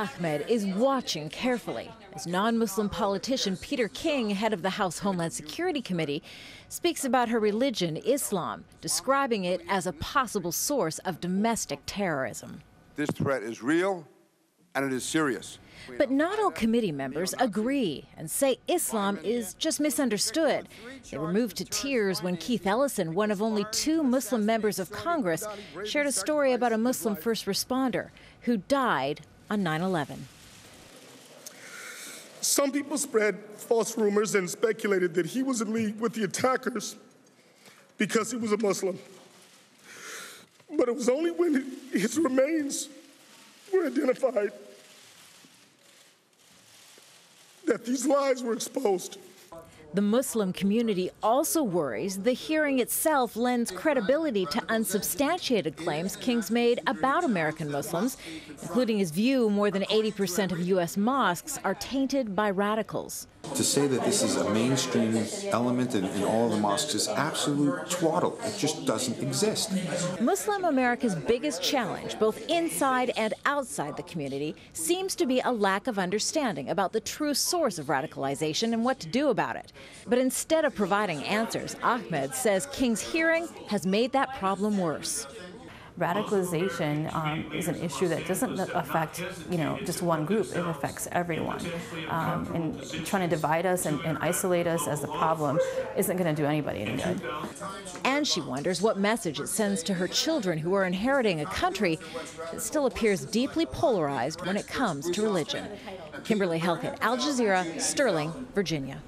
Ahmed is watching carefully as non-Muslim politician Peter King, head of the House Homeland Security Committee, speaks about her religion, Islam, describing it as a possible source of domestic terrorism. This threat is real and it is serious. But not all committee members agree and say Islam is just misunderstood. They were moved to tears when Keith Ellison, one of only 2 Muslim members of Congress, shared a story about a Muslim first responder who died on 9/11. Some people spread false rumors and speculated that he was in league with the attackers because he was a Muslim. But it was only when his remains were identified that these lies were exposed. The Muslim community also worries the hearing itself lends credibility to unsubstantiated claims King's made about American Muslims, including his view more than 80% of U.S. mosques are tainted by radicals. To say that this is a mainstream element in all of the mosques is absolute twaddle. It just doesn't exist. Muslim America's biggest challenge, both inside and outside the community, seems to be a lack of understanding about the true source of radicalization and what to do about it. But instead of providing answers, Ahmed says King's hearing has made that problem worse. Radicalization is an issue that doesn't affect, just one group. It affects everyone. And trying to divide us and isolate us as the problem isn't going to do anybody any good. And she wonders what message it sends to her children who are inheriting a country that still appears deeply polarized when it comes to religion. Kimberly Helkett, Al Jazeera, Sterling, Virginia.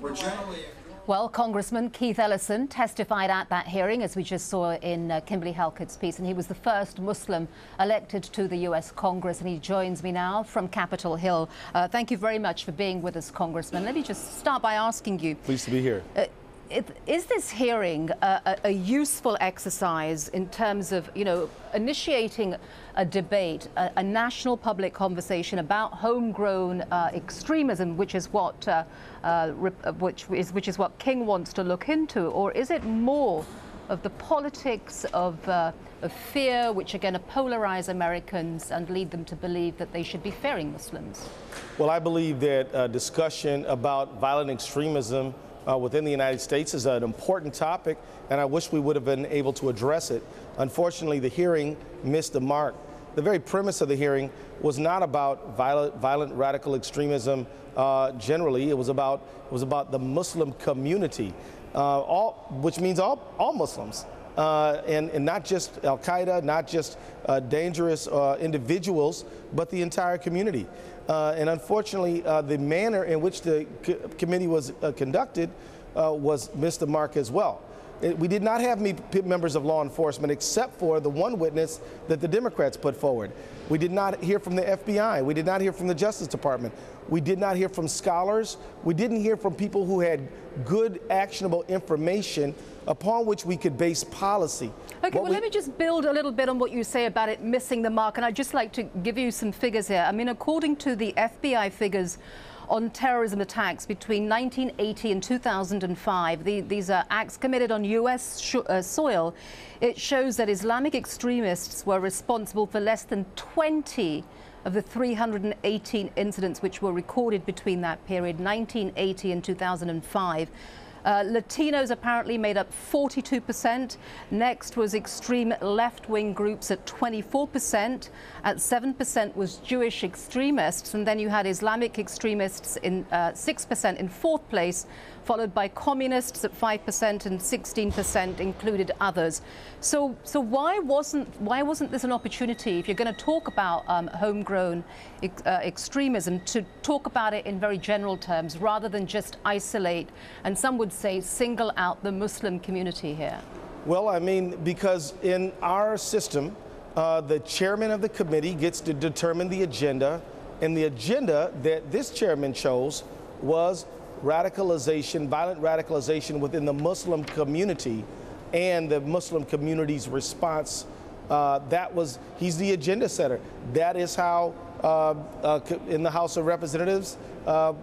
Well, Congressman Keith Ellison testified at that hearing, as we just saw in Kimberly Helkett's piece, and he was the first Muslim elected to the U.S. Congress, and he joins me now from Capitol Hill. Thank you very much for being with us, Congressman. Let me just start by asking you. Pleased to be here. Is this hearing a useful exercise in terms of, initiating a debate, a national public conversation about homegrown extremism, which is what King wants to look into, or is it more of the politics of fear, which are going to polarize Americans and lead them to believe that they should be fearing Muslims? Well, I believe that discussion about violent extremism within the United States is an important topic, and I wish we would have been able to address it. Unfortunately, the hearing missed the mark. The very premise of the hearing was not about violent radical extremism generally. It was about the Muslim community, which means all Muslims, and not just Al-Qaeda, not just dangerous individuals, but the entire community. And unfortunately, the manner in which the committee was conducted missed the mark as well. We did not have members of law enforcement except for the one witness that the Democrats put forward. We did not hear from the FBI. We did not hear from the Justice Department. We did not hear from scholars. We didn't hear from people who had good, actionable information upon which we could base policy. Okay, well, let me just build a little bit on what you say about it missing the mark, and I'd just like to give you some figures here. I mean, according to the FBI figures on terrorism attacks between 1980 and 2005, these are acts committed on U.S. soil. It shows that Islamic extremists were responsible for less than 20 of the 318 incidents which were recorded between that period, 1980 and 2005. Latinos apparently made up 42%. Next was extreme left-wing groups at 24%. At 7% was Jewish extremists. And then you had Islamic extremists in 6% in fourth place, followed by communists at 5%, and 16% included others. So why wasn't this an opportunity, if you're going to talk about homegrown extremism, to talk about it in very general terms rather than just isolate, and some would say single out, the Muslim community here? Well, I mean, because in our system, the chairman of the committee gets to determine the agenda, and the agenda that this chairman chose was radicalization, violent radicalization within the Muslim community and the Muslim community's response. He's the agenda setter. That is how in the House of Representatives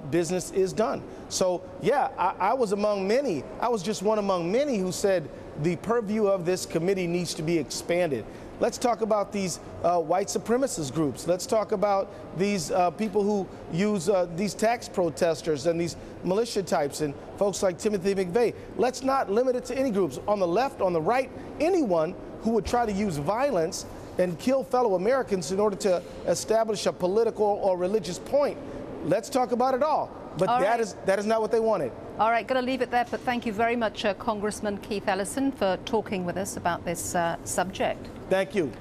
business is done. So yeah, I was among many. I was just one among many who said the purview of this committee needs to be expanded. Let's talk about these white supremacist groups. Let's talk about these people who use these tax protesters and these militia types and folks like Timothy McVeigh. Let's not limit it to any groups. On the left, on the right, anyone who would try to use violence and kill fellow Americans in order to establish a political or religious point. Let's talk about it all. But that is not what they wanted. All right, going to leave it there, but thank you very much, Congressman Keith Ellison, for talking with us about this subject. Thank you.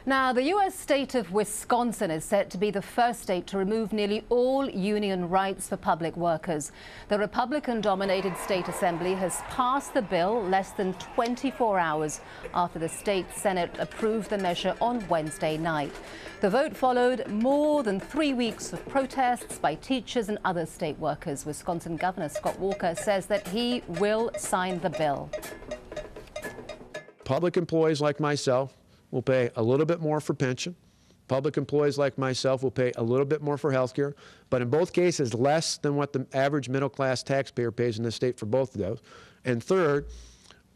Now, the U.S. state of Wisconsin is set to be the first state to remove nearly all union rights for public workers. The Republican-dominated state assembly has passed the bill less than 24 hours after the state Senate approved the measure on Wednesday night. The vote followed more than 3 weeks of protests by teachers and other state workers. Wisconsin Governor Scott Walker says that he will sign the bill. Public employees like myself will pay a little bit more for pension. Public employees like myself will pay a little bit more for health care, but in both cases less than what the average middle-class taxpayer pays in the state for both of those. And third,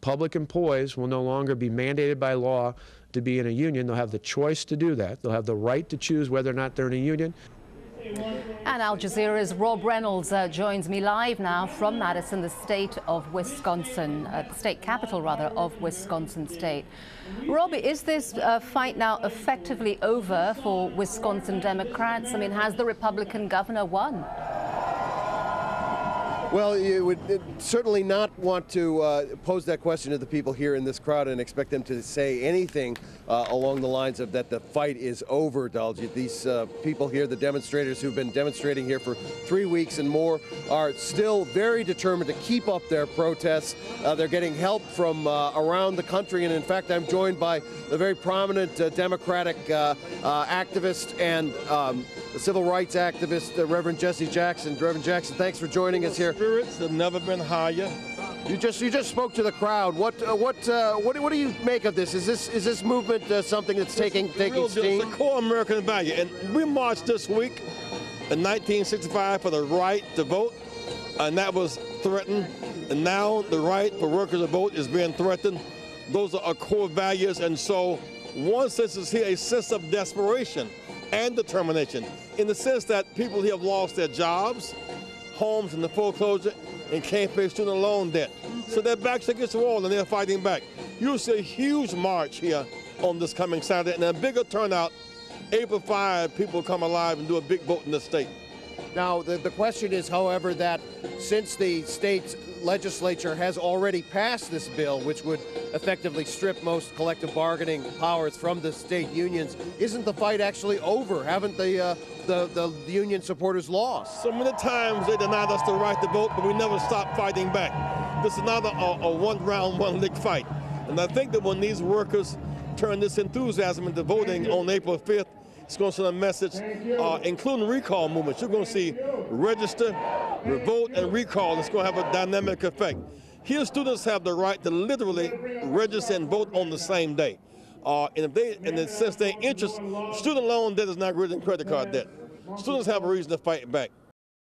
public employees will no longer be mandated by law to be in a union. They'll have the choice to do that. They'll have the right to choose whether or not they're in a union. And AlJazeera's Rob Reynolds joins me live now from Madison, the state of Wisconsin, the state capital, rather, of Wisconsin state. Rob, is this fight now effectively over for Wisconsin Democrats? I mean, has the Republican governor won? Well, you would certainly not want to pose that question to the people here in this crowd and expect them to say anything along the lines of that the fight is over, Dalji. These people here, the demonstrators who've been demonstrating here for 3 weeks and more, are still very determined to keep up their protests. They're getting help from around the country, and in fact, I'm joined by a very prominent Democratic activist and civil rights activist, Reverend Jesse Jackson. Reverend Jackson, thanks for joining us here. Spirits have never been higher. You just spoke to the crowd. What do you make of this? Is this movement something that's taking steam? It's a core American value, and we marched this week in 1965 for the right to vote, and that was threatened. And now the right for workers to vote is being threatened. Those are our core values, and so once this is here, a sense of desperation and determination, in the sense that people here have lost their jobs, homes in the foreclosure, and can't pay student loan debt. So their backs against the wall and they're fighting back. You'll see a huge march here on this coming Saturday, and a bigger turnout. April 5, people come alive and do a big vote in the state. Now, the question is, however, that since the state's legislature has already passed this bill, which would effectively strip most collective bargaining powers from the state unions, isn't the fight actually over? Haven't the union supporters lost? So many times they denied us the right to vote, but we never stopped fighting back. This is not a one-round, one-lick fight. And I think that when these workers turn this enthusiasm into voting on April 5th, it's going to send a message, including recall movements. You're going to see register, revolt, and recall. It's going to have a dynamic effect. Here, students have the right to literally register and vote on the same day. Since they're interested, student loan debt is not greater than credit card debt. Students have a reason to fight back.